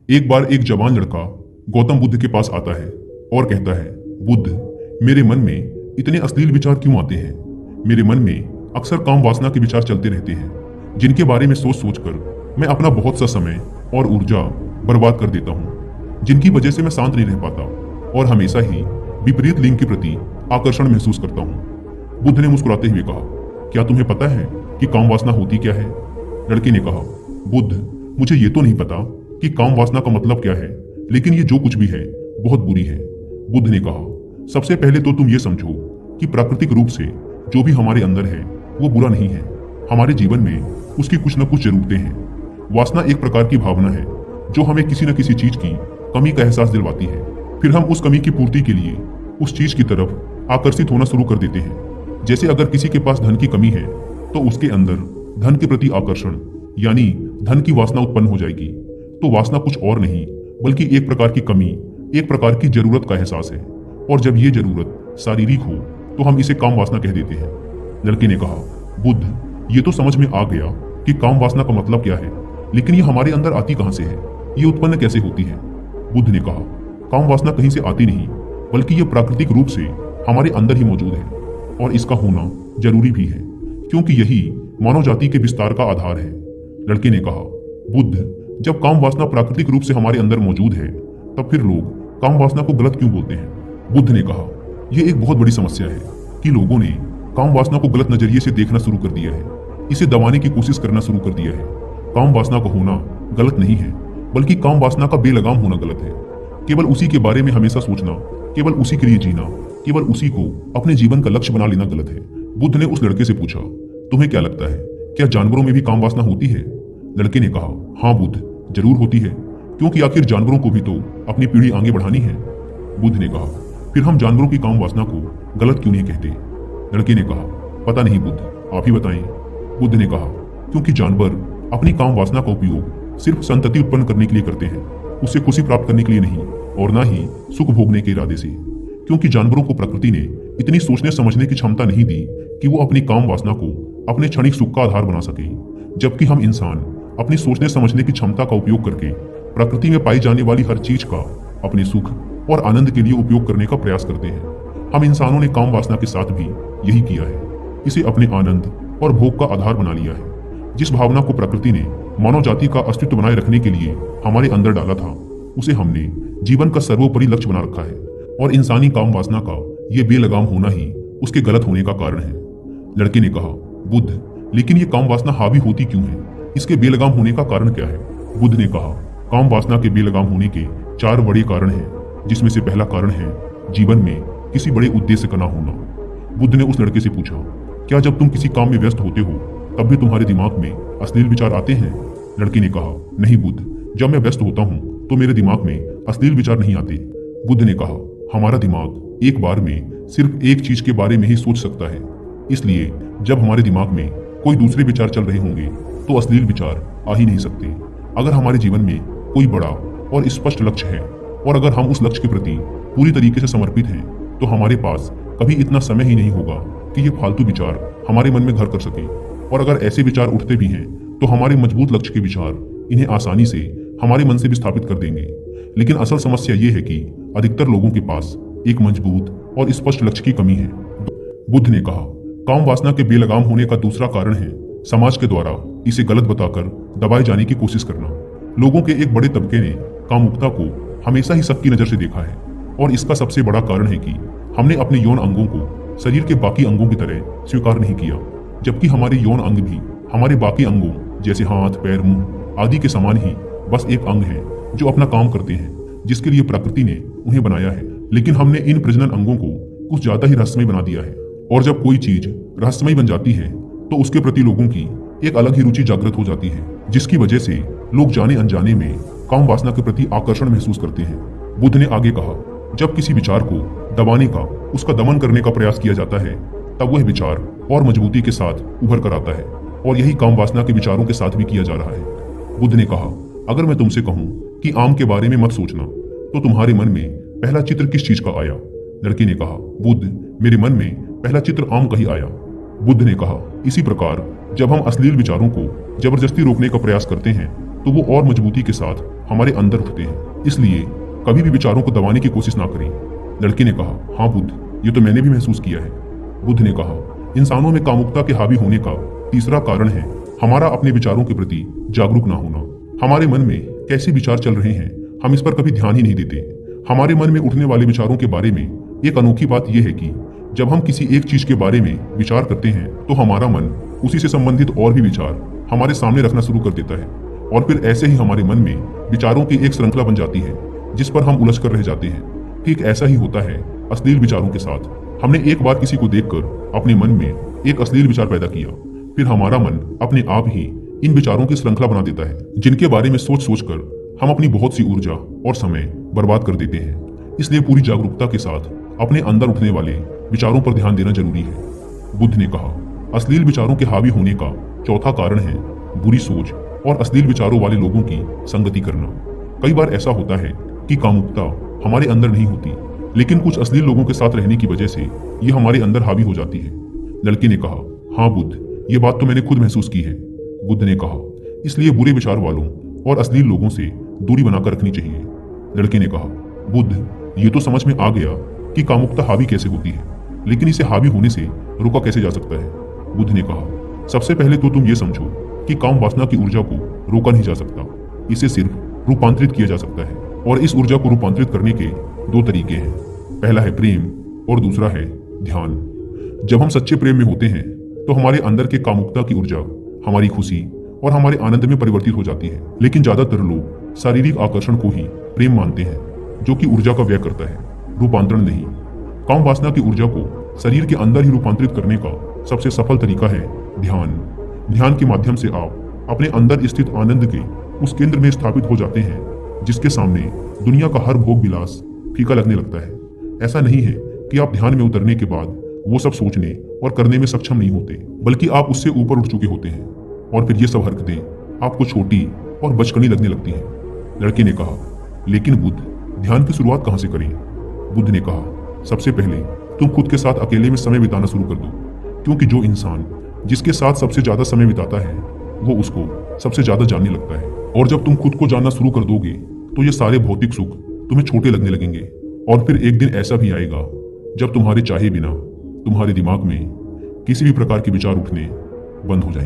एक बार एक जवान लड़का गौतम बुद्ध के पास आता है और कहता है, बुद्ध, मेरे मन में इतने अश्लील विचार क्यों आते हैं? मेरे मन में अक्सर काम वासना के विचार चलते रहते हैं, जिनके बारे में सोच सोच कर मैं अपना बहुत सा समय और ऊर्जा बर्बाद कर देता हूँ, जिनकी वजह से मैं शांत नहीं रह पाता और हमेशा ही विपरीत लिंग के प्रति आकर्षण महसूस करता हूँ। बुद्ध ने मुस्कुराते हुए कहा, क्या तुम्हें पता है कि काम वासना होती क्या है? लड़के ने कहा, बुद्ध, मुझे ये तो नहीं पता कि काम वासना का मतलब क्या है, लेकिन ये जो कुछ भी है बहुत बुरी है। बुद्ध ने कहा, सबसे पहले तो तुम ये समझो कि प्राकृतिक रूप से जो भी हमारे अंदर है वो बुरा नहीं है। हमारे जीवन में उसकी कुछ न कुछ जरूरतें हैं। वासना एक प्रकार की भावना है जो हमें किसी न किसी चीज की कमी का एहसास दिलवाती है। फिर हम उस कमी की पूर्ति के लिए उस चीज की तरफ आकर्षित होना शुरू कर देते हैं। जैसे अगर किसी के पास धन की कमी है तो उसके अंदर धन के प्रति आकर्षण यानी धन की वासना उत्पन्न हो जाएगी। तो वासना कुछ और नहीं बल्कि एक प्रकार की कमी, एक प्रकार की जरूरत का एहसास है। और जब ये जरूरत शारीरिक हो तो हम इसे काम वासना कह देते हैं। लड़के ने कहा, बुद्ध, ये तो समझ में आ गया कि काम वासना का मतलब क्या है, लेकिन ये हमारे अंदर आती कहां से है? ये उत्पन्न कैसे होती है? बुद्ध ने कहा, काम वासना कहीं से आती नहीं बल्कि ये प्राकृतिक रूप से हमारे अंदर ही मौजूद है और इसका होना जरूरी भी है, क्योंकि यही मानव जाति के विस्तार का आधार है। लड़के ने कहा, बुद्ध, जब काम वासना प्राकृतिक रूप से हमारे अंदर मौजूद है तब फिर लोग काम वासना को गलत क्यों बोलते हैं? बुद्ध ने कहा, यह एक बहुत बड़ी समस्या है कि लोगों ने काम वासना को गलत नजरिए से देखना शुरू कर दिया है, इसे दबाने की कोशिश करना शुरू कर दिया है। काम वासना का होना गलत नहीं है बल्कि काम वासना का बेलगाम होना गलत है। केवल उसी के बारे में हमेशा सोचना, केवल उसी के लिए जीना, केवल उसी को अपने जीवन का लक्ष्य बना लेना गलत है। बुद्ध ने उस लड़के से पूछा, तुम्हें क्या लगता है, क्या जानवरों में भी काम वासना होती है? लड़के ने कहा, हाँ बुद्ध, जरूर होती है, क्योंकि आखिर जानवरों को भी तो अपनी पीढ़ी आगे बढ़ानी है। बुद्ध ने कहा, फिर हम जानवरों की काम वासना को गलत क्यों नहीं कहते? लड़के ने कहा, पता नहीं बुद्ध, आप ही बताएं। बुद्ध ने कहा, क्योंकि जानवर अपनी काम वासना का उपयोग सिर्फ संतति उत्पन्न करने के लिए करते हैं, उससे खुशी प्राप्त करने के लिए नहीं और ना ही सुख भोगने के इरादे से। क्योंकि जानवरों को प्रकृति ने इतनी सोचने समझने की क्षमता नहीं दी कि वो अपनी काम वासना को अपने क्षणिक सुख का आधार बना सके, जबकि हम इंसान अपनी सोचने समझने की क्षमता का उपयोग करके प्रकृति में पाई जाने वाली हर चीज का अपने सुख और आनंद के लिए उपयोग करने का प्रयास करते हैं। हम इंसानों ने काम वासना के साथ भी यही किया है, इसे अपने आनंद और भोग का आधार बना लिया है। जिस भावना को प्रकृति ने मानव जाति का अस्तित्व बनाए रखने के लिए हमारे अंदर डाला था, उसे हमने जीवन का सर्वोपरि लक्ष्य बना रखा है और इंसानी काम वासना का ये बेलगाम होना ही उसके गलत होने का कारण है। लड़के ने कहा, बुद्ध, लेकिन ये काम वासना हावी होती क्यों है? इसके बेलगाम होने का कारण क्या है? बुद्ध ने कहा, काम वासना के बेलगाम होने के 4 बड़े कारण हैं, जिसमें से पहला कारण है जीवन में किसी बड़े उद्देश्य का ना होना। बुद्ध ने उस लड़के से पूछा, क्या जब तुम किसी काम में व्यस्त होते हो तब भी तुम्हारे दिमाग में अश्लील विचार आते हैं? लड़के ने कहा, नहीं बुद्ध, जब मैं व्यस्त होता हूँ तो मेरे दिमाग में अश्लील विचार नहीं आते। बुद्ध ने कहा, हमारा दिमाग एक बार में सिर्फ एक चीज के बारे में ही सोच सकता है, इसलिए जब हमारे दिमाग में कोई दूसरे विचार चल रहे होंगे तो अश्लील विचार आ ही नहीं सकते। अगर हमारे जीवन में कोई बड़ा और स्पष्ट लक्ष्य है और अगर हम उस लक्ष्य के प्रति पूरी तरीके से समर्पित हैं तो हमारे पास कभी इतना समय ही नहीं होगा कि ये फालतू विचार हमारे मन में घर कर सके। और अगर ऐसे विचार उठते भी हैं तो हमारे मजबूत लक्ष्य के विचार इन्हें आसानी से हमारे मन से विस्थापित कर देंगे। लेकिन असल समस्या ये है कि अधिकतर लोगों के पास एक मजबूत और स्पष्ट लक्ष्य की कमी है। बुद्ध ने कहा, काम वासना के बेलगाम होने का दूसरा कारण है समाज के द्वारा इसे गलत बताकर दबाए जाने की कोशिश करना। लोगों के एक बड़े तबके ने कामुकता को हमेशा ही सबकी नजर से देखा है और इसका सबसे बड़ा कारण है कि हमने अपने यौन अंगों को शरीर के बाकी अंगों की तरह स्वीकार नहीं किया, जबकि हमारे यौन अंग भी हमारे बाकी अंगों जैसे हाथ, पैर, मुंह आदि के समान ही बस एक अंग है जो अपना काम करते हैं, जिसके लिए प्रकृति ने उन्हें बनाया है। लेकिन हमने इन प्रजनन अंगों को कुछ ज्यादा ही रहस्यमय बना दिया है और जब कोई चीज रहस्यमय बन जाती है तो उसके प्रति लोगों की एक अलग ही रुचि जागृत हो जाती है, जिसकी वजह से लोग जाने अनजाने में काम वासना के प्रति आकर्षण महसूस करते हैं। बुद्ध ने आगे कहा, जब किसी विचार को दबाने का, उसका दमन करने का प्रयास किया जाता है तब वह विचार और मजबूती के साथ उभर कर आता है और यही काम वासना के विचारों के साथ भी किया जा रहा है। बुद्ध ने कहा, अगर मैं तुमसे कहूं कि आम के बारे में मत सोचना तो तुम्हारे मन में पहला चित्र किस चीज का आया? लड़के ने कहा, बुद्ध, मेरे मन में पहला चित्र आम का ही आया। बुद्ध ने कहा, इसी प्रकार जब हम अश्लील विचारों को जबरदस्ती रोकने का प्रयास करते हैं तो वो और मजबूती के साथ हमारे अंदर उठते हैं, इसलिए कभी भी विचारों को दबाने की कोशिश ना करें। लड़के ने कहा, हाँ बुद्ध, ये तो मैंने भी महसूस किया है। बुद्ध ने कहा, इंसानों में कामुकता के हावी होने का तीसरा कारण है हमारा अपने विचारों के प्रति जागरूक ना होना। हमारे मन में कैसे विचार चल रहे हैं हम इस पर कभी ध्यान ही नहीं देते। हमारे मन में उठने वाले विचारों के बारे में एक अनोखी बात यह है कि जब हम किसी एक चीज के बारे में विचार करते हैं तो हमारा मन उसी से संबंधित और भी विचार हमारे सामने रखना शुरू कर देता है, और फिर ऐसे ही हमारे मन में विचारों की एक श्रृंखला बन जाती है जिस पर हम उलझ कर रह जाते हैं। ठीक ऐसा ही होता है अश्लील विचारों के साथ। हमने एक बार किसी को देखकर अपने मन में एक अश्लील विचार पैदा किया, फिर हमारा मन अपने आप ही इन विचारों की श्रृंखला बना देता है जिनके बारे में सोच सोच कर हम अपनी बहुत सी ऊर्जा और समय बर्बाद कर देते हैं। इसलिए पूरी जागरूकता के साथ अपने अंदर उठने वाले विचारों पर ध्यान देना जरूरी है। बुद्ध ने कहा, अश्लील विचारों के हावी होने का चौथा कारण है बुरी सोच और अश्लील विचारों वाले लोगों की संगति करना। कई बार ऐसा होता है कि कामुकता हमारे अंदर नहीं होती, लेकिन कुछ अश्लील लोगों के साथ रहने की वजह से ये हमारे अंदर हावी हो जाती है। लड़के ने कहा, हाँ बुद्ध, ये बात तो मैंने खुद महसूस की है। बुद्ध ने कहा, इसलिए बुरे विचार वालों और अश्लील लोगों से दूरी बनाकर रखनी चाहिए। लड़के ने कहा, बुद्ध, ये तो समझ में आ गया कि कामुकता हावी कैसे होती है, लेकिन इसे हावी होने से रोका कैसे जा सकता है। बुद्ध ने कहा, सबसे पहले तो तुम ये समझो कि काम वासना की ऊर्जा को रोका नहीं जा सकता, इसे सिर्फ रूपांतरित किया जा सकता है। और इस ऊर्जा को रूपांतरित करने के दो तरीके हैं, पहला है प्रेम और दूसरा है ध्यान। जब हम सच्चे प्रेम में होते हैं तो हमारे अंदर के कामुकता की ऊर्जा हमारी खुशी और हमारे आनंद में परिवर्तित हो जाती है। लेकिन ज्यादातर लोग शारीरिक आकर्षण को ही प्रेम मानते हैं, जो कि ऊर्जा का व्यय करता है, रूपांतरण नहीं। काम वासना की ऊर्जा को शरीर के अंदर ही रूपांतरित करने का सबसे सफल तरीका है ध्यान। ध्यान के माध्यम से आप अपने अंदर स्थित आनंद के उस केंद्र में स्थापित हो जाते हैं जिसके सामने दुनिया का हर भोग विलास फीका लगने लगता है। ऐसा नहीं है कि आप ध्यान में उतरने के बाद वो सब सोचने और करने में सक्षम नहीं होते, बल्कि आप उससे ऊपर उठ चुके होते हैं और फिर ये सब हरकतें आपको छोटी और बचकानी लगने लगती हैं। लड़के ने कहा, लेकिन बुद्ध, ध्यान की शुरुआत कहाँ से करें? बुद्ध ने कहा, सबसे पहले तुम खुद के साथ अकेले में समय बिताना शुरू कर दो, क्योंकि जो इंसान जिसके साथ सबसे ज्यादा समय बिताता है वो उसको सबसे ज्यादा जानने लगता है। और जब तुम खुद को जानना शुरू कर दोगे तो ये सारे भौतिक सुख तुम्हें छोटे लगने लगेंगे। और फिर एक दिन ऐसा भी आएगा जब तुम्हारे चाहे बिना तुम्हारे दिमाग में किसी भी प्रकार के विचार उठने बंद हो जाएंगे।